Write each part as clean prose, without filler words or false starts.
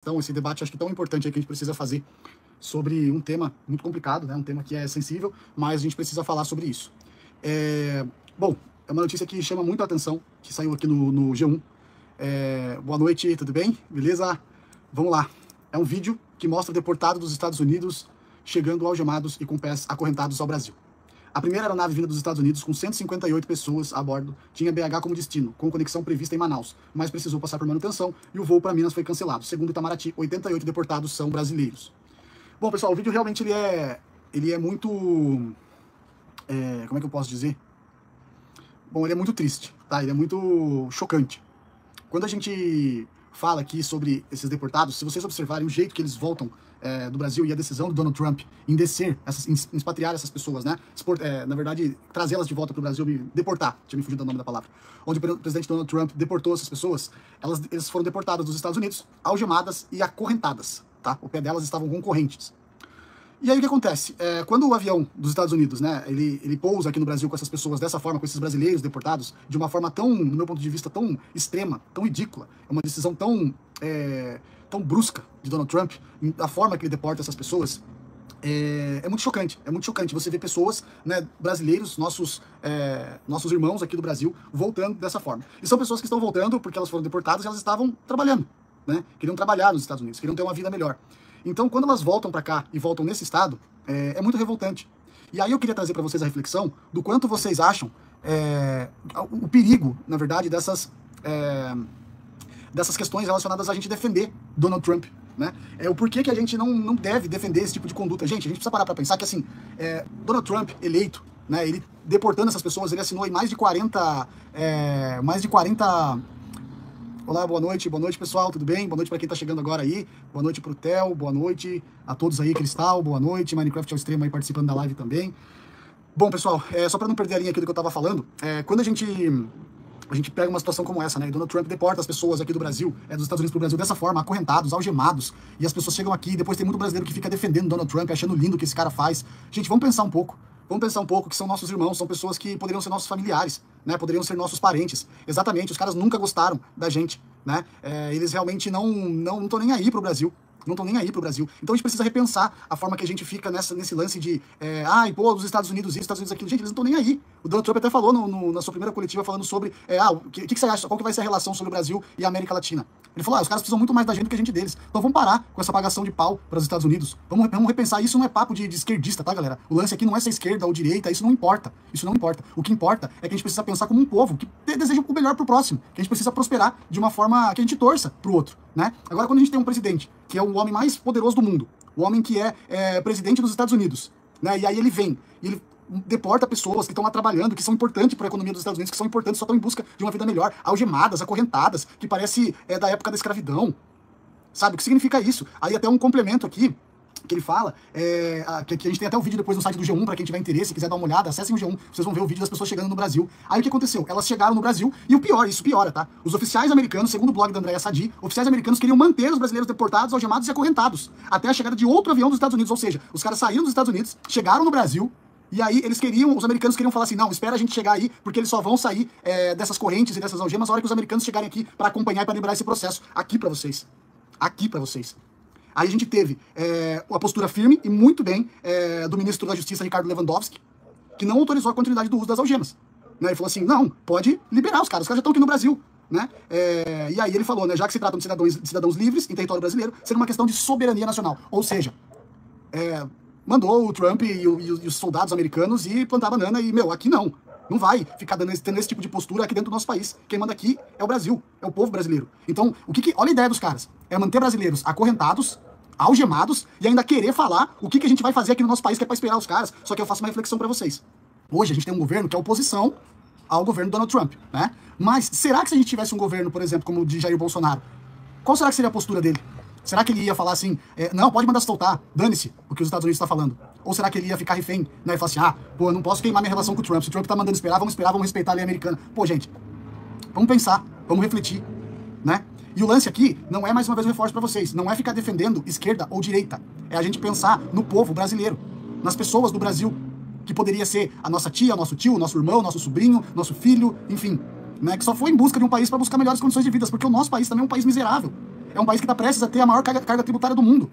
Então, esse debate acho que tão importante aí que a gente precisa fazer sobre um tema muito complicado, né? Um tema que é sensível, mas a gente precisa falar sobre isso. Bom, é uma notícia que chama muito a atenção, que saiu aqui no G1. Boa noite, tudo bem? Beleza? Vamos lá. É um vídeo que mostra deportado dos Estados Unidos chegando algemados e com pés acorrentados ao Brasil. A primeira aeronave vinda dos Estados Unidos, com 158 pessoas a bordo, tinha BH como destino, com conexão prevista em Manaus, mas precisou passar por manutenção e o voo para Minas foi cancelado. Segundo Itamaraty, 88 deportados são brasileiros. Bom, pessoal, o vídeo realmente ele é muito... como é que eu posso dizer? Bom, ele é muito triste, tá? Ele é muito chocante. Quando a gente fala aqui sobre esses deportados, se vocês observarem o jeito que eles voltam do Brasil e a decisão do Donald Trump em descer, em expatriar essas pessoas, né? Na verdade, trazê-las de volta para o Brasil e deportar, tinha me fugido do nome da palavra. Onde o presidente Donald Trump deportou essas pessoas, eles foram deportadas dos Estados Unidos, algemadas e acorrentadas, tá? O pé delas estavam com correntes. E aí o que acontece? Quando o avião dos Estados Unidos, né, ele pousa aqui no Brasil com essas pessoas dessa forma, com esses brasileiros deportados, de uma forma tão, no meu ponto de vista, tão extrema, tão ridícula, é uma decisão tão brusca de Donald Trump, a forma que ele deporta essas pessoas, é muito chocante. É muito chocante você ver pessoas, né, brasileiros, nossos irmãos aqui do Brasil, voltando dessa forma. E são pessoas que estão voltando porque elas foram deportadas e elas estavam trabalhando, né? Queriam trabalhar nos Estados Unidos, queriam ter uma vida melhor. Então, quando elas voltam para cá e voltam nesse estado, é muito revoltante. E aí eu queria trazer para vocês a reflexão do quanto vocês acham o perigo, na verdade, dessas questões relacionadas a gente defender Donald Trump, né? O porquê que a gente não deve defender esse tipo de conduta. Gente, a gente precisa parar para pensar que, assim, Donald Trump eleito, né, ele deportando essas pessoas, ele assinou aí mais de 40... Olá, boa noite pessoal, tudo bem? Boa noite para quem tá chegando agora aí, boa noite pro Theo, boa noite a todos aí, Cristal, boa noite, Minecraft ao Extremo aí participando da live também. Bom, pessoal, só para não perder a linha aqui do que eu tava falando, quando a gente pega uma situação como essa, né, e Donald Trump deporta as pessoas aqui do Brasil, dos Estados Unidos pro Brasil dessa forma, acorrentados, algemados, e as pessoas chegam aqui, e depois tem muito brasileiro que fica defendendo Donald Trump, achando lindo o que esse cara faz. Gente, vamos pensar um pouco. Vamos pensar um pouco que são nossos irmãos, são pessoas que poderiam ser nossos familiares, né? Poderiam ser nossos parentes. Exatamente, os caras nunca gostaram da gente, né? Eles realmente não estão nem aí pro Brasil. Não estão nem aí pro Brasil. Então a gente precisa repensar a forma que a gente fica nesse lance de pô, os Estados Unidos isso, Estados Unidos aquilo. Gente, eles não estão nem aí. O Donald Trump até falou na sua primeira coletiva falando sobre o que você acha, qual que vai ser a relação sobre o Brasil e a América Latina. Ele falou, os caras precisam muito mais da gente do que a gente deles. Então vamos parar com essa pagação de pau para os Estados Unidos. Vamos repensar. Isso não é papo de esquerdista, tá, galera? O lance aqui não é ser esquerda ou direita, isso não importa. Isso não importa. O que importa é que a gente precisa pensar como um povo que deseja o melhor pro próximo. Que a gente precisa prosperar de uma forma que a gente torça pro outro, né? Agora, quando a gente tem um presidente que é o homem mais poderoso do mundo, o homem que é presidente dos Estados Unidos, né? E aí ele vem, e ele deporta pessoas que estão lá trabalhando, que são importantes para a economia dos Estados Unidos, que são importantes, só estão em busca de uma vida melhor, algemadas, acorrentadas, que parece da época da escravidão. Sabe? O que significa isso? Aí até um complemento aqui, que ele fala, que a gente tem até o vídeo depois no site do G1, para quem tiver interesse, quiser dar uma olhada, acessem o G1, vocês vão ver o vídeo das pessoas chegando no Brasil. Aí o que aconteceu? Elas chegaram no Brasil, e o pior, isso piora, tá? Os oficiais americanos, segundo o blog da Andréa Sadi, oficiais americanos queriam manter os brasileiros deportados, algemados e acorrentados, até a chegada de outro avião dos Estados Unidos, ou seja, os caras saíram dos Estados Unidos, chegaram no Brasil, e aí os americanos queriam falar assim, não, espera a gente chegar aí, porque eles só vão sair dessas correntes e dessas algemas na hora que os americanos chegarem aqui para acompanhar e para liberar esse processo. Aqui para vocês. Aqui para vocês. Aí a gente teve a postura firme e muito bem do ministro da Justiça, Ricardo Lewandowski, que não autorizou a continuidade do uso das algemas. Né? Ele falou assim, não, pode liberar os caras já estão aqui no Brasil. Né? E aí ele falou, né, já que se tratam de cidadãos livres em território brasileiro, seria uma questão de soberania nacional. Ou seja, mandou o Trump e os soldados americanos ir plantar banana e, aqui não. Não vai ficar tendo esse tipo de postura aqui dentro do nosso país. Quem manda aqui é o Brasil, é o povo brasileiro. Então, olha a ideia dos caras. É manter brasileiros acorrentados, algemados, e ainda querer falar o que a gente vai fazer aqui no nosso país, que é pra esperar os caras. Só que eu faço uma reflexão pra vocês. Hoje a gente tem um governo que é oposição ao governo Donald Trump, né? Mas será que se a gente tivesse um governo, por exemplo, como o de Jair Bolsonaro, qual será que seria a postura dele? Será que ele ia falar assim, não, pode mandar soltar, dane-se o que os Estados Unidos estão falando? Ou será que ele ia ficar refém, né, e falar assim, eu não posso queimar minha relação com o Trump, se o Trump tá mandando esperar, vamos respeitar a lei americana. Pô, gente, vamos pensar, vamos refletir, né? E o lance aqui não é, mais uma vez, um reforço pra vocês, não é ficar defendendo esquerda ou direita, é a gente pensar no povo brasileiro, nas pessoas do Brasil, que poderia ser a nossa tia, o nosso tio, o nosso irmão, nosso sobrinho, nosso filho, enfim, né, que só foi em busca de um país para buscar melhores condições de vida, porque o nosso país também é um país miserável. é um país que está prestes a ter a maior carga tributária do mundo.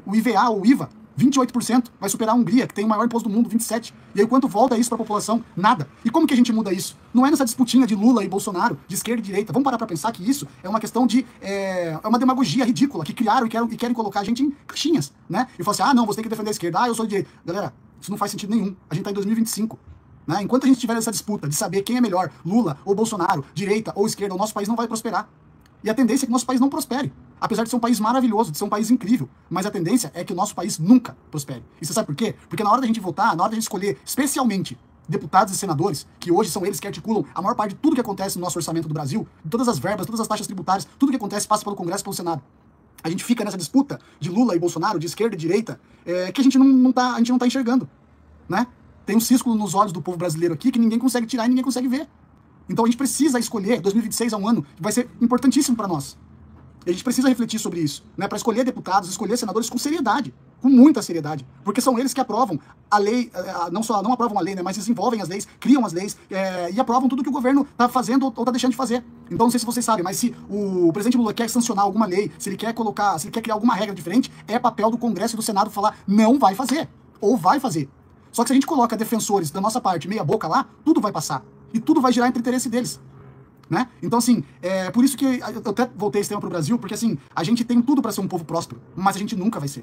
O IVA, ou IVA, 28%, vai superar a Hungria, que tem o maior imposto do mundo, 27%. E aí quanto volta isso para a população? Nada. E como que a gente muda isso? Não é nessa disputinha de Lula e Bolsonaro, de esquerda e direita. Vamos parar para pensar que isso é uma questão de... é uma demagogia ridícula, que criaram e querem colocar a gente em caixinhas, né? E falar assim, ah, não, você tem que defender a esquerda, ah, eu sou de direita. Galera, isso não faz sentido nenhum. A gente está em 2025. Né? Enquanto a gente tiver essa disputa de saber quem é melhor, Lula ou Bolsonaro, direita ou esquerda, o nosso país não vai prosperar. E a tendência é que o nosso país não prospere. Apesar de ser um país maravilhoso, de ser um país incrível. Mas a tendência é que o nosso país nunca prospere. E você sabe por quê? Porque na hora da gente votar, na hora da gente escolher, especialmente deputados e senadores, que hoje são eles que articulam a maior parte de tudo que acontece no nosso orçamento do Brasil, de todas as verbas, todas as taxas tributárias, tudo que acontece passa pelo Congresso e pelo Senado. A gente fica nessa disputa de Lula e Bolsonaro, de esquerda e direita, que a gente não tá enxergando. Né? Tem um círculo nos olhos do povo brasileiro aqui que ninguém consegue tirar e ninguém consegue ver. Então a gente precisa escolher, 2026 é um ano que vai ser importantíssimo para nós. E a gente precisa refletir sobre isso, né? Para escolher deputados, escolher senadores com seriedade, com muita seriedade. Porque são eles que aprovam a lei, não aprovam a lei, né? Mas desenvolvem as leis, criam as leis e aprovam tudo que o governo está fazendo ou está deixando de fazer. Então não sei se vocês sabem, mas se o presidente Lula quer sancionar alguma lei, se ele quer criar alguma regra diferente, é papel do Congresso e do Senado falar não vai fazer, ou vai fazer. Só que se a gente coloca defensores da nossa parte meia boca lá, tudo vai passar. E tudo vai girar entre o interesse deles. Né? Então, assim, por isso que eu até voltei esse tema pro Brasil, porque, assim, a gente tem tudo para ser um povo próspero, mas a gente nunca vai ser.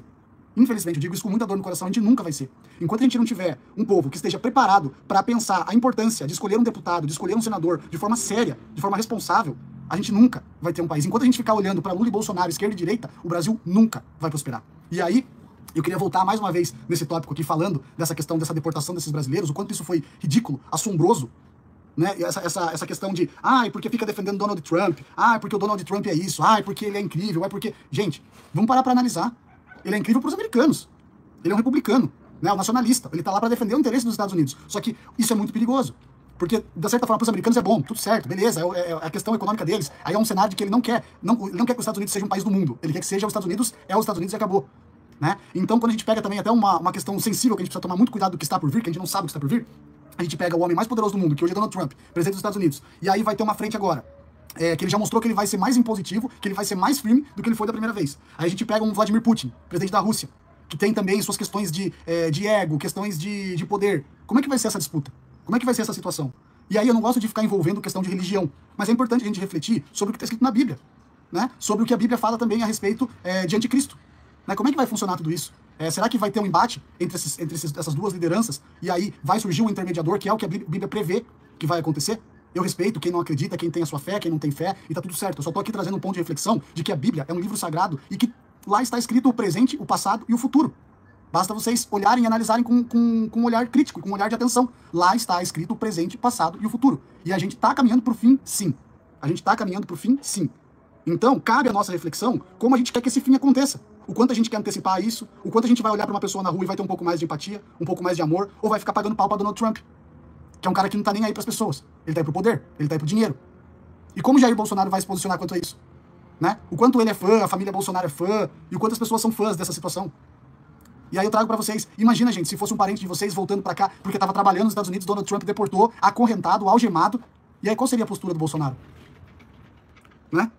Infelizmente, eu digo isso com muita dor no coração, a gente nunca vai ser. Enquanto a gente não tiver um povo que esteja preparado para pensar a importância de escolher um deputado, de escolher um senador, de forma séria, de forma responsável, a gente nunca vai ter um país. Enquanto a gente ficar olhando para Lula e Bolsonaro, esquerda e direita, o Brasil nunca vai prosperar. E aí, eu queria voltar mais uma vez nesse tópico aqui, falando dessa questão dessa deportação desses brasileiros, o quanto isso foi ridículo, assombroso, né? Essa questão de, porque fica defendendo Donald Trump, porque o Donald Trump é isso, porque ele é incrível, porque... Gente, vamos parar para analisar. Ele é incrível para os americanos. Ele é um republicano, né? Um nacionalista. Ele tá lá para defender o interesse dos Estados Unidos. Só que isso é muito perigoso. Porque, de certa forma, para os americanos é bom, tudo certo, beleza, é a questão econômica deles. Aí é um cenário de que ele não quer que os Estados Unidos seja um país do mundo. Ele quer que seja os Estados Unidos e acabou. Né? Então, quando a gente pega também até uma questão sensível, que a gente precisa tomar muito cuidado do que está por vir, que a gente não sabe o que está por vir, a gente pega o homem mais poderoso do mundo, que hoje é Donald Trump, presidente dos Estados Unidos, e aí vai ter uma frente agora, que ele já mostrou que ele vai ser mais impositivo, que ele vai ser mais firme do que ele foi da primeira vez. Aí a gente pega um Vladimir Putin, presidente da Rússia, que tem também suas questões de ego, questões de poder. Como é que vai ser essa disputa? Como é que vai ser essa situação? E aí eu não gosto de ficar envolvendo questão de religião, mas é importante a gente refletir sobre o que está escrito na Bíblia, né? Sobre o que a Bíblia fala também a respeito de anticristo. Né? Como é que vai funcionar tudo isso? Será que vai ter um embate entre essas duas lideranças? E aí vai surgir um intermediador, que é o que a Bíblia prevê que vai acontecer? Eu respeito quem não acredita, quem tem a sua fé, quem não tem fé, e tá tudo certo. Eu só tô aqui trazendo um ponto de reflexão de que a Bíblia é um livro sagrado e que lá está escrito o presente, o passado e o futuro. Basta vocês olharem e analisarem com um olhar crítico, com um olhar de atenção. Lá está escrito o presente, o passado e o futuro. E a gente tá caminhando pro fim, sim. A gente tá caminhando pro fim, sim. Então, cabe a nossa reflexão como a gente quer que esse fim aconteça. O quanto a gente quer antecipar isso, o quanto a gente vai olhar para uma pessoa na rua e vai ter um pouco mais de empatia, um pouco mais de amor, ou vai ficar pagando pau para Donald Trump, que é um cara que não tá nem aí para as pessoas. Ele tá aí pro poder, ele tá aí pro dinheiro. E como Jair Bolsonaro vai se posicionar quanto a isso? Né? O quanto ele é fã, a família Bolsonaro é fã, e o quanto as pessoas são fãs dessa situação. E aí eu trago para vocês, imagina, gente, se fosse um parente de vocês voltando para cá, porque tava trabalhando nos Estados Unidos, Donald Trump deportou, acorrentado, algemado, e aí qual seria a postura do Bolsonaro? Né?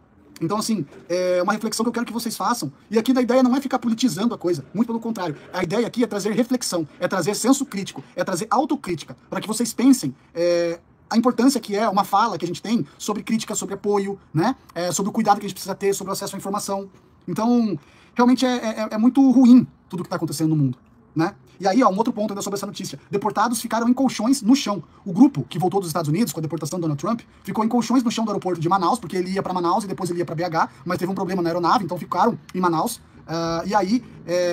Então, assim, é uma reflexão que eu quero que vocês façam. E aqui a ideia não é ficar politizando a coisa, muito pelo contrário. A ideia aqui é trazer reflexão, é trazer senso crítico, é trazer autocrítica, para que vocês pensem a importância que é uma fala que a gente tem sobre crítica, sobre apoio, né? Sobre o cuidado que a gente precisa ter, sobre o acesso à informação. Então, realmente é muito ruim tudo que está acontecendo no mundo, né? E aí, um outro ponto ainda sobre essa notícia. Deportados ficaram em colchões no chão. O grupo que voltou dos Estados Unidos com a deportação do Donald Trump ficou em colchões no chão do aeroporto de Manaus, porque ele ia para Manaus e depois ele ia para BH, mas teve um problema na aeronave, então ficaram em Manaus. E aí,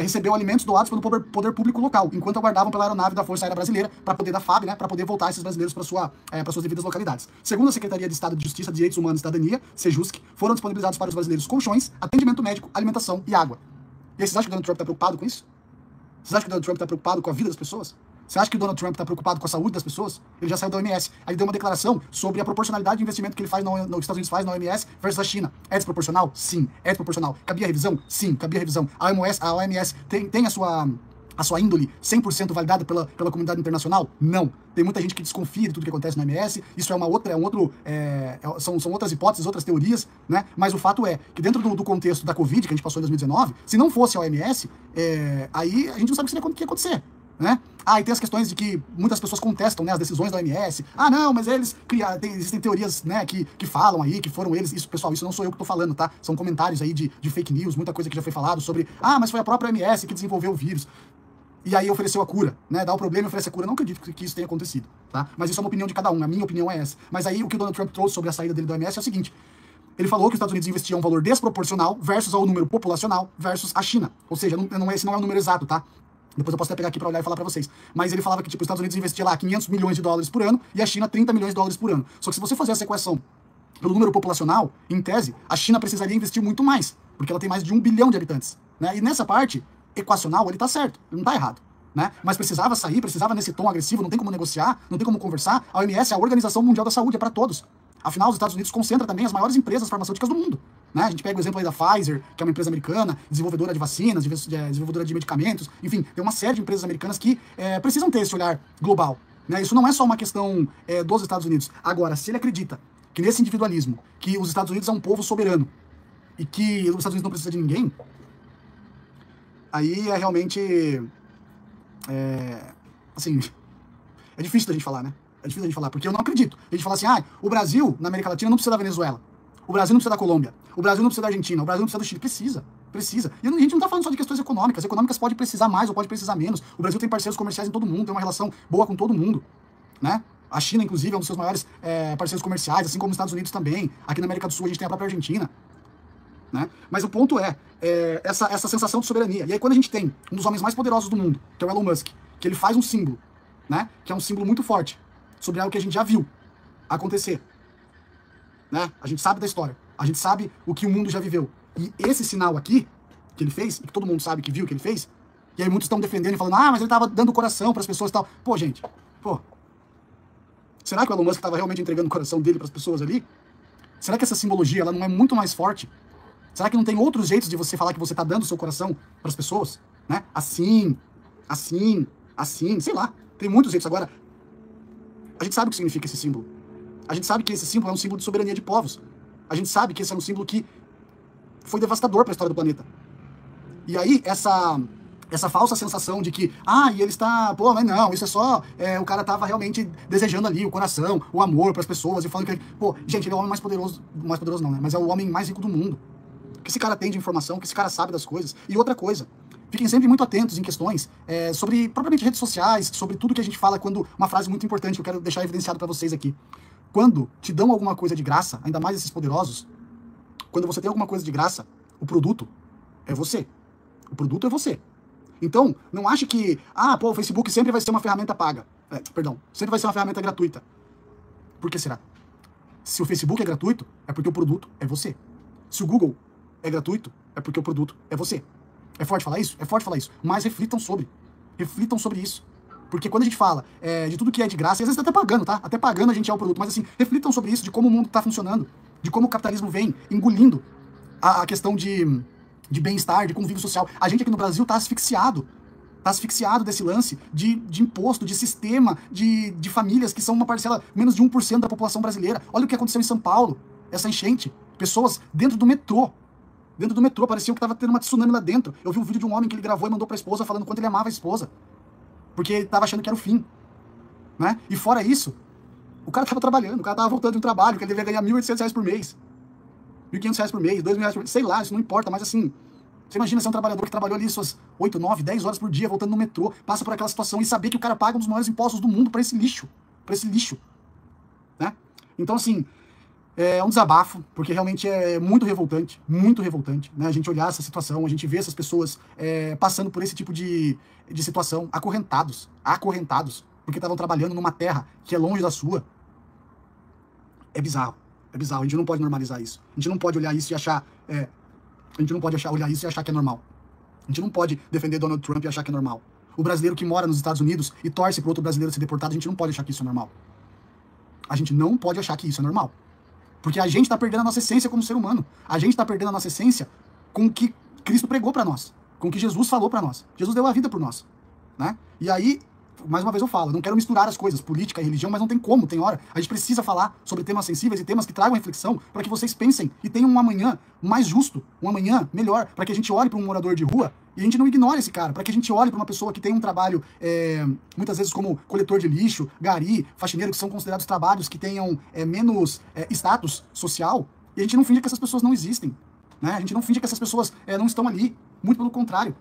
recebeu alimentos doados pelo poder público local, enquanto aguardavam pela aeronave da Força Aérea Brasileira, para poder da FAB, né, para poder voltar esses brasileiros para suas devidas localidades. Segundo a Secretaria de Estado de Justiça, Direitos Humanos e Cidadania, SEJUSC, foram disponibilizados para os brasileiros colchões, atendimento médico, alimentação e água. E aí, vocês acham que o Donald Trump está preocupado com isso? Vocês acham que o Donald Trump está preocupado com a vida das pessoas? Você acha que o Donald Trump está preocupado com a saúde das pessoas? Ele já saiu da OMS. Aí ele deu uma declaração sobre a proporcionalidade de investimento que ele faz nos Estados Unidos faz na OMS versus a China. É desproporcional? Sim. É desproporcional. Cabia revisão? Sim, cabia revisão. A OMS tem a sua a sua índole 100% validada pela comunidade internacional? Não. Tem muita gente que desconfia de tudo que acontece no OMS, isso são outras hipóteses, outras teorias, né? Mas o fato é que dentro do contexto da Covid, que a gente passou em 2019, se não fosse a OMS, aí a gente não sabe o que ia acontecer. Né? E tem as questões de que muitas pessoas contestam, né, as decisões da OMS. Não, mas eles criaram, existem teorias, né, que falam aí, que foram eles. Isso, pessoal, isso não sou eu que estou falando, tá? São comentários aí de fake news, muita coisa que já foi falado sobre, mas foi a própria OMS que desenvolveu o vírus. E aí ofereceu a cura, né? Dá o problema e oferece a cura. Não acredito que isso tenha acontecido, tá? Mas isso é uma opinião de cada um, a minha opinião é essa. Mas aí o que o Donald Trump trouxe sobre a saída dele da OMS é o seguinte: ele falou que os Estados Unidos investiam um valor desproporcional versus ao número populacional versus a China. Ou seja, esse não é o número exato, tá? Depois eu posso até pegar aqui para olhar e falar para vocês. Mas ele falava que tipo, os Estados Unidos investia lá 500 milhões de dólares por ano e a China 30 milhões de dólares por ano. Só que se você fazer essa equação pelo número populacional, em tese, a China precisaria investir muito mais, porque ela tem mais de 1 bilhão de habitantes. Né? E nessa parte equacional ele tá certo, ele não tá errado. Né? Mas precisava sair, precisava nesse tom agressivo, não tem como negociar, não tem como conversar. A OMS é a Organização Mundial da Saúde, é para todos. Afinal, os Estados Unidos concentra também as maiores empresas farmacêuticas do mundo. Né? A gente pega o exemplo aí da Pfizer, que é uma empresa americana, desenvolvedora de vacinas, desenvolvedora de medicamentos, enfim, tem uma série de empresas americanas que precisam ter esse olhar global. Né? Isso não é só uma questão dos Estados Unidos. Agora, se ele acredita que nesse individualismo, que os Estados Unidos é um povo soberano e que os Estados Unidos não precisa de ninguém, aí é realmente... assim, é difícil da gente falar, né? É difícil a gente falar, porque eu não acredito. A gente fala assim, o Brasil, na América Latina, não precisa da Venezuela. O Brasil não precisa da Colômbia. O Brasil não precisa da Argentina. O Brasil não precisa do Chile. Precisa. E a gente não tá falando só de questões econômicas. Econômicas pode precisar mais ou pode precisar menos. O Brasil tem parceiros comerciais em todo mundo, tem uma relação boa com todo mundo, né? A China, inclusive, é um dos seus maiores parceiros comerciais, assim como os Estados Unidos também. Aqui na América do Sul a gente tem a própria Argentina. Né? Mas o ponto essa sensação de soberania. E aí quando a gente tem um dos homens mais poderosos do mundo, que é o Elon Musk, que ele faz um símbolo, né? Que é um símbolo muito forte, sobre algo que a gente já viu acontecer. Né? A gente sabe da história, a gente sabe o que o mundo já viveu. E esse sinal aqui, que ele fez, e que todo mundo sabe que viu que ele fez, e aí muitos estão defendendo e falando, mas ele estava dando coração para as pessoas e tal. Pô, gente, será que o Elon Musk estava realmente entregando o coração dele para as pessoas ali? Será que essa simbologia ela não é muito mais forte? Será que não tem outros jeitos de você falar que você está dando o seu coração para as pessoas? Né? Assim, sei lá. Tem muitos jeitos. Agora, a gente sabe o que significa esse símbolo. A gente sabe que esse símbolo é um símbolo de soberania de povos. A gente sabe que esse é um símbolo que foi devastador para a história do planeta. E aí, essa falsa sensação de que, e ele está, mas não, isso é só, o cara estava realmente desejando ali o coração, o amor para as pessoas, e falando que, gente, ele é o homem mais poderoso não, né? Mas é o homem mais rico do mundo. O que esse cara tem de informação, o que esse cara sabe das coisas. E outra coisa, fiquem sempre muito atentos em questões sobre, propriamente, redes sociais, sobre tudo que a gente fala, quando uma frase muito importante que eu quero deixar evidenciado para vocês aqui. Quando te dão alguma coisa de graça, ainda mais esses poderosos, quando você tem alguma coisa de graça, o produto é você. O produto é você. Então, não ache que, o Facebook sempre vai ser uma ferramenta paga. Sempre vai ser uma ferramenta gratuita. Por que será? Se o Facebook é gratuito, é porque o produto é você. Se o Google é gratuito, é porque o produto é você. É forte falar isso? É forte falar isso. Mas reflitam sobre isso. Porque quando a gente fala de tudo que é de graça, e às vezes até pagando, tá? Até pagando a gente é o produto. Mas assim, reflitam sobre isso, de como o mundo está funcionando, de como o capitalismo vem engolindo a questão de bem-estar, de convívio social. A gente aqui no Brasil está asfixiado. Está asfixiado desse lance de imposto, de sistema, de famílias que são uma parcela, menos de 1% da população brasileira. Olha o que aconteceu em São Paulo, essa enchente. Pessoas dentro do metrô. Parecia que estava tendo uma tsunami lá dentro. Eu vi um vídeo de um homem que ele gravou e mandou para a esposa falando quanto ele amava a esposa. Porque ele estava achando que era o fim. Né? E fora isso, o cara estava trabalhando, o cara estava voltando de um trabalho, que ele deveria ganhar R$1.800 por mês. R$1.500 por mês, R$2.000 por mês, sei lá, isso não importa, mas assim, você imagina ser um trabalhador que trabalhou ali suas 8, 9, 10 horas por dia, voltando no metrô, passa por aquela situação e saber que o cara paga um dos maiores impostos do mundo para esse lixo. Né? Então, assim, é um desabafo, porque realmente é muito revoltante, né? A gente olhar essa situação, a gente ver essas pessoas passando por esse tipo de situação, acorrentados, porque estavam trabalhando numa terra que é longe da sua. É bizarro, a gente não pode normalizar isso, a gente não pode olhar isso e achar, olhar isso e achar que é normal. A gente não pode defender Donald Trump e achar que é normal. O brasileiro que mora nos Estados Unidos e torce para outro brasileiro ser deportado, a gente não pode achar que isso é normal. A gente não pode achar que isso é normal. Porque a gente está perdendo a nossa essência como ser humano. A gente está perdendo a nossa essência com o que Cristo pregou para nós. Com o que Jesus falou para nós. Jesus deu a vida por nós. né? E aí, mais uma vez eu falo, não quero misturar as coisas, política e religião, mas não tem como, tem hora. A gente precisa falar sobre temas sensíveis e temas que tragam reflexão para que vocês pensem e tenham um amanhã mais justo, um amanhã melhor, para que a gente olhe para um morador de rua e a gente não ignore esse cara, para que a gente olhe para uma pessoa que tem um trabalho, muitas vezes como coletor de lixo, gari, faxineiro, que são considerados trabalhos que tenham menos status social, e a gente não finge que essas pessoas não existem, né? A gente não finge que essas pessoas não estão ali, muito pelo contrário.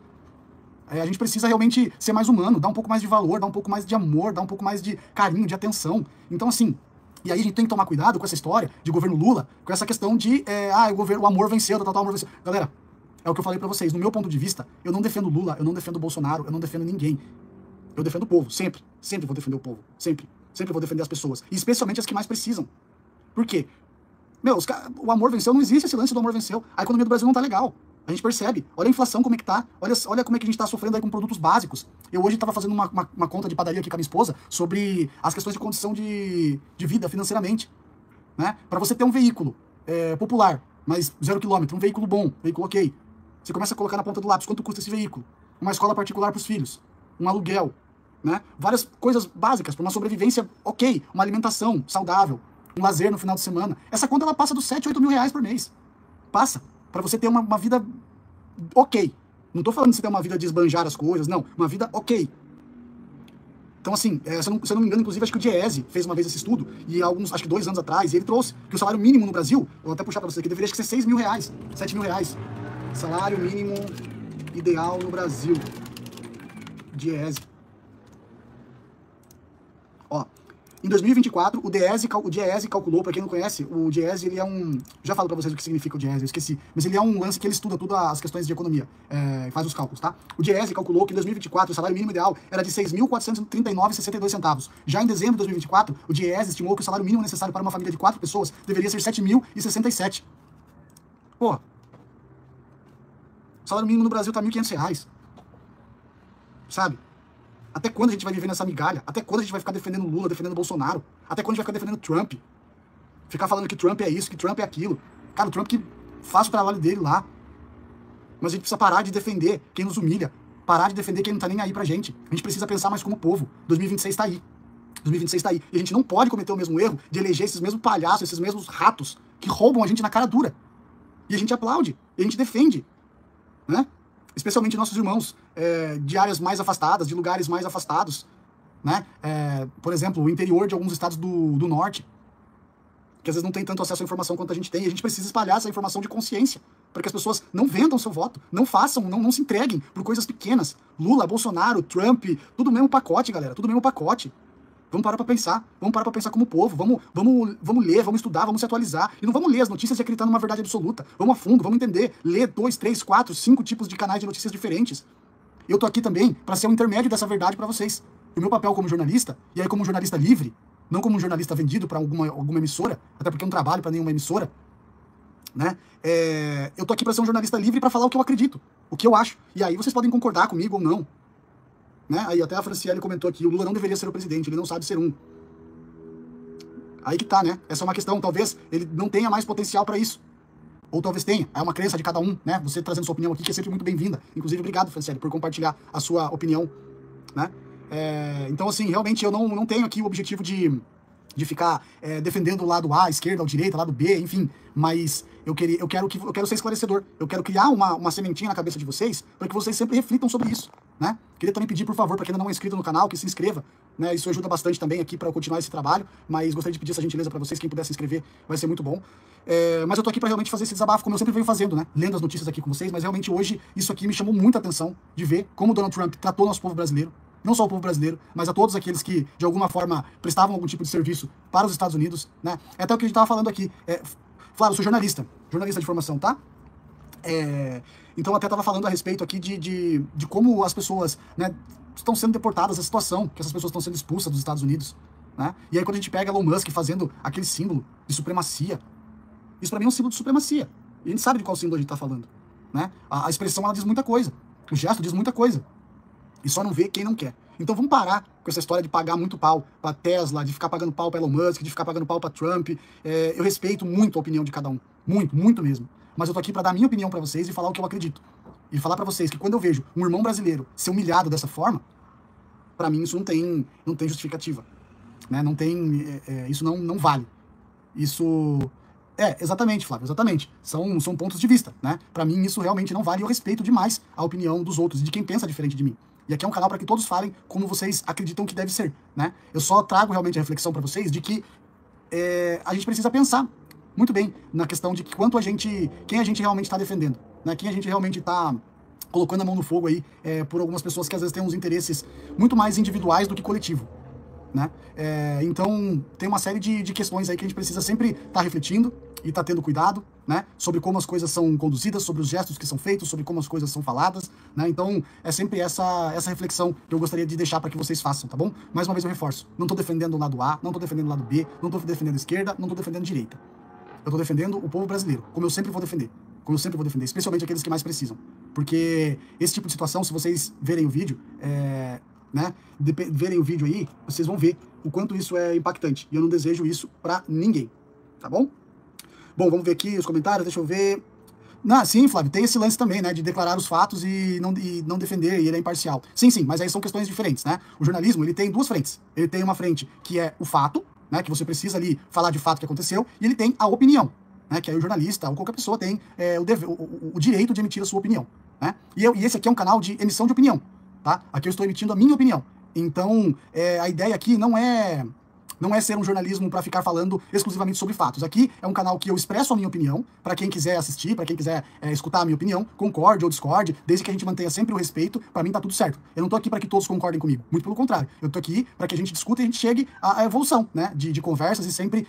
A gente precisa realmente ser mais humano, dar um pouco mais de valor, dar um pouco mais de amor, dar um pouco mais de carinho, de atenção. Então, assim, e aí a gente tem que tomar cuidado com essa história de governo Lula, com essa questão de, o amor venceu, o amor venceu. Galera, é o que eu falei pra vocês, no meu ponto de vista, eu não defendo Lula, eu não defendo Bolsonaro, eu não defendo ninguém. Eu defendo o povo, sempre. Sempre vou defender o povo, sempre. Sempre vou defender as pessoas, e especialmente as que mais precisam. Por quê? Meu, o amor venceu, não existe esse lance do amor venceu. A economia do Brasil não tá legal. A gente percebe. Olha a inflação como é que tá. Olha como é que a gente tá sofrendo aí com produtos básicos. Eu hoje tava fazendo uma conta de padaria aqui com a minha esposa sobre as questões de condição de vida financeiramente. Né? Para você ter um veículo popular, mas 0 km, um veículo bom, veículo ok. Você começa a colocar na ponta do lápis quanto custa esse veículo. Uma escola particular para os filhos. Um aluguel. Né? Várias coisas básicas para uma sobrevivência ok. Uma alimentação saudável. Um lazer no final de semana. Essa conta ela passa dos 7, 8 mil reais por mês. Passa. Para você ter uma vida ok. Não tô falando de você ter uma vida de esbanjar as coisas, não. Uma vida ok. Então, assim, se eu não me engano, inclusive, acho que o Diese fez uma vez esse estudo, e acho que 2 anos atrás, e ele trouxe que o salário mínimo no Brasil, vou até puxar para você aqui, deveria ser 6 mil reais, 7 mil reais. Salário mínimo ideal no Brasil. Diese. Ó. Em 2024, o Diese calculou, para quem não conhece, o Diese, ele é um... Já falo para vocês o que significa o Diese, eu esqueci. Mas ele é um lance que ele estuda tudo as questões de economia, faz os cálculos, tá? O Diese calculou que em 2024 o salário mínimo ideal era de R$ 6.439,62. Já em dezembro de 2024, o Diese estimou que o salário mínimo necessário para uma família de 4 pessoas deveria ser R$ 7.067. Pô, o salário mínimo no Brasil tá R$ 1.500. Sabe? Até quando a gente vai viver nessa migalha? Até quando a gente vai ficar defendendo Lula, defendendo Bolsonaro? Até quando a gente vai ficar defendendo Trump? Ficar falando que Trump é isso, que Trump é aquilo. Cara, o Trump que faz o trabalho dele lá. Mas a gente precisa parar de defender quem nos humilha. Parar de defender quem não tá nem aí pra gente. A gente precisa pensar mais como povo. 2026 tá aí. 2026 tá aí. E a gente não pode cometer o mesmo erro de eleger esses mesmos palhaços, esses mesmos ratos que roubam a gente na cara dura. E a gente aplaude. E a gente defende. Né? Especialmente nossos irmãos de áreas mais afastadas, de lugares mais afastados, né? Por exemplo, o interior de alguns estados do norte, que às vezes não tem tanto acesso à informação quanto a gente tem, e a gente precisa espalhar essa informação de consciência, para que as pessoas não vendam seu voto, não façam, não se entreguem por coisas pequenas. Lula, Bolsonaro, Trump, tudo mesmo pacote, galera, tudo mesmo pacote. Vamos parar para pensar, como povo, vamos ler, vamos estudar, vamos se atualizar, e não vamos ler as notícias e acreditar numa verdade absoluta. Vamos a fundo, vamos entender, ler 2, 3, 4, 5 tipos de canais de notícias diferentes. Eu tô aqui também para ser um intermédio dessa verdade para vocês. O meu papel como jornalista, e aí como jornalista livre, não como um jornalista vendido para alguma emissora, até porque eu não trabalho para nenhuma emissora, né? Eu tô aqui para ser um jornalista livre para falar o que eu acredito, o que eu acho. E aí vocês podem concordar comigo ou não. Né? Aí até a Franciele comentou aqui, o Lula não deveria ser o presidente, ele não sabe ser um. Aí que tá, né? Essa é uma questão, talvez ele não tenha mais potencial para isso. Ou talvez tenha, é uma crença de cada um, né? Você trazendo sua opinião aqui, que é sempre muito bem-vinda. Inclusive, obrigado, Franciele, por compartilhar a sua opinião, né? Então, assim, realmente eu não tenho aqui o objetivo de ficar defendendo o lado A, a esquerda, a direita, o lado B, enfim, mas eu quero ser esclarecedor. Eu quero criar uma sementinha na cabeça de vocês para que vocês sempre reflitam sobre isso, né? Queria também pedir, por favor, para quem ainda não é inscrito no canal, que se inscreva, né? Isso ajuda bastante também aqui para eu continuar esse trabalho, mas gostaria de pedir essa gentileza para vocês, quem puder se inscrever vai ser muito bom. Mas eu tô aqui para realmente fazer esse desabafo, como eu sempre venho fazendo, né? Lendo as notícias aqui com vocês, mas realmente hoje isso aqui me chamou muita atenção de ver como o Donald Trump tratou nosso povo brasileiro, não só o povo brasileiro, mas a todos aqueles que, de alguma forma, prestavam algum tipo de serviço para os Estados Unidos, né? É até o que a gente tava falando aqui. Claro, eu sou jornalista de formação, tá? Então até tava falando a respeito aqui de como as pessoas, né, estão sendo deportadas, a situação que essas pessoas estão sendo expulsas dos Estados Unidos, né? E aí quando a gente pega Elon Musk fazendo aquele símbolo de supremacia, isso pra mim é um símbolo de supremacia. E a gente sabe de qual símbolo a gente tá falando, né? A expressão, ela diz muita coisa. O gesto diz muita coisa. E só não vê quem não quer. Então vamos parar com essa história de pagar muito pau pra Tesla, de ficar pagando pau pra Elon Musk, de ficar pagando pau pra Trump. Eu respeito muito a opinião de cada um. Muito, muito mesmo. Mas eu tô aqui pra dar a minha opinião pra vocês e falar o que eu acredito. E falar pra vocês que quando eu vejo um irmão brasileiro ser humilhado dessa forma, para mim isso não tem justificativa, né? Não tem, isso não vale. Isso... exatamente, Flávio, exatamente. São pontos de vista, né? Pra mim isso realmente não vale e eu respeito demais a opinião dos outros e de quem pensa diferente de mim. E aqui é um canal para que todos falem como vocês acreditam que deve ser, né? Eu só trago realmente a reflexão para vocês de que a gente precisa pensar muito bem na questão de quem a gente realmente está defendendo, né? Quem a gente realmente está colocando a mão no fogo aí por algumas pessoas que às vezes têm uns interesses muito mais individuais do que coletivo, né? Então tem uma série de questões aí que a gente precisa sempre estar refletindo e estar tendo cuidado, né? Sobre como as coisas são conduzidas, sobre os gestos que são feitos, sobre como as coisas são faladas, né? Então é sempre essa reflexão que eu gostaria de deixar para que vocês façam, tá bom? Mais uma vez eu reforço, não estou defendendo o lado A, não estou defendendo o lado B, não estou defendendo a esquerda, não estou defendendo a direita. Eu estou defendendo o povo brasileiro, como eu sempre vou defender. Como eu sempre vou defender, especialmente aqueles que mais precisam. Porque esse tipo de situação, se vocês verem o vídeo, né, verem o vídeo aí, vocês vão ver o quanto isso é impactante. E eu não desejo isso pra ninguém, tá bom? Bom, vamos ver aqui os comentários, deixa eu ver. Sim, Flávio, tem esse lance também, né, de declarar os fatos e não defender, e ele é imparcial. Sim, mas aí são questões diferentes, né? O jornalismo, ele tem duas frentes. Ele tem uma frente que é o fato, né, que você precisa ali falar de fato que aconteceu, e ele tem a opinião, né, que aí o jornalista ou qualquer pessoa tem o direito de emitir a sua opinião, né? E esse aqui é um canal de emissão de opinião, tá? Aqui eu estou emitindo a minha opinião. Então, a ideia aqui não é ser um jornalismo para ficar falando exclusivamente sobre fatos. Aqui é um canal que eu expresso a minha opinião, para quem quiser assistir, para quem quiser escutar a minha opinião, concorde ou discorde, desde que a gente mantenha sempre o respeito, para mim tá tudo certo. Eu não tô aqui para que todos concordem comigo, muito pelo contrário. Eu tô aqui para que a gente discuta e a gente chegue à evolução, né, de conversas e sempre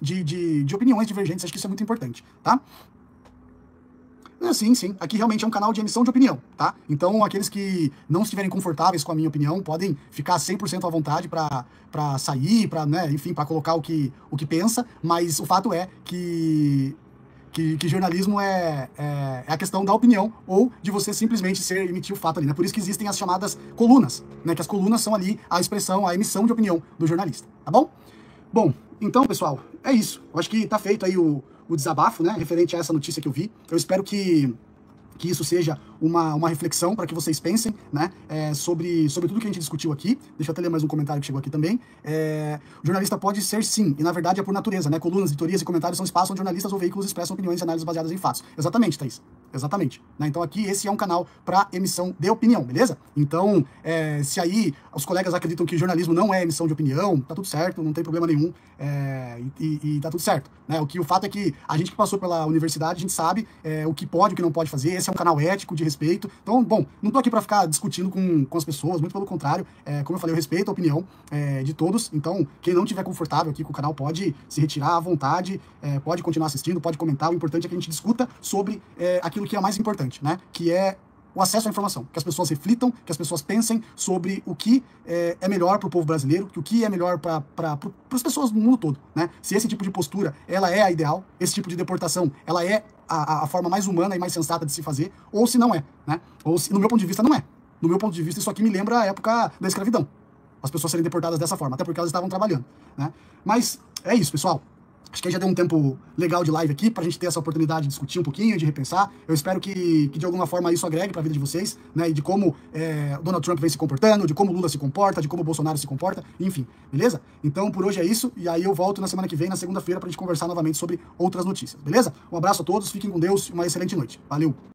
de opiniões divergentes. Acho que isso é muito importante, tá? Sim. Aqui realmente é um canal de emissão de opinião, tá? Então, aqueles que não estiverem confortáveis com a minha opinião, podem ficar 100% à vontade para sair, para, né, enfim, para colocar o que pensa, mas o fato é que jornalismo é a questão da opinião ou de você simplesmente emitir o fato ali, né? Por isso que existem as chamadas colunas, né? Que as colunas são ali a expressão, a emissão de opinião do jornalista, tá bom? Bom, então, pessoal, é isso. Eu acho que tá feito aí o desabafo, né, referente a essa notícia que eu vi. Eu espero que isso seja uma reflexão para que vocês pensem, né, sobre tudo que a gente discutiu aqui. Deixa eu até ler mais um comentário que chegou aqui também. O jornalista pode ser sim, e na verdade é por natureza, né? Colunas, editorias e comentários são espaços onde jornalistas ou veículos expressam opiniões e análises baseadas em fatos. Exatamente, Thaís. Exatamente. Né? Então aqui esse é um canal para emissão de opinião, beleza? Então, se aí os colegas acreditam que jornalismo não é emissão de opinião, tá tudo certo, não tem problema nenhum, e tá tudo certo. Né? O fato é que a gente que passou pela universidade, a gente sabe o que pode e o que não pode fazer. Esse é um canal ético, de respeito. Então, bom, não tô aqui para ficar discutindo com as pessoas, muito pelo contrário. Como eu falei, eu respeito a opinião de todos. Então, quem não estiver confortável aqui com o canal pode se retirar à vontade, pode continuar assistindo, pode comentar. O importante é que a gente discuta sobre aquilo que é o mais importante, né? Que é o acesso à informação, que as pessoas reflitam, que as pessoas pensem sobre o que é melhor para o povo brasileiro, que o que é melhor para as pessoas do mundo todo, né? Se esse tipo de postura, ela é a ideal, esse tipo de deportação, ela é a forma mais humana e mais sensata de se fazer, ou se não é, né? Ou se, no meu ponto de vista, não é. No meu ponto de vista, isso aqui me lembra a época da escravidão. As pessoas serem deportadas dessa forma, até porque elas estavam trabalhando, né? Mas é isso, pessoal. Acho que já deu um tempo legal de live aqui pra gente ter essa oportunidade de discutir um pouquinho, de repensar. Eu espero que de alguma forma isso agregue pra vida de vocês, né? E de como o Donald Trump vem se comportando, de como o Lula se comporta, de como o Bolsonaro se comporta, enfim, beleza? Então por hoje é isso, e aí eu volto na semana que vem, na segunda-feira, pra gente conversar novamente sobre outras notícias, beleza? Um abraço a todos, fiquem com Deus e uma excelente noite. Valeu!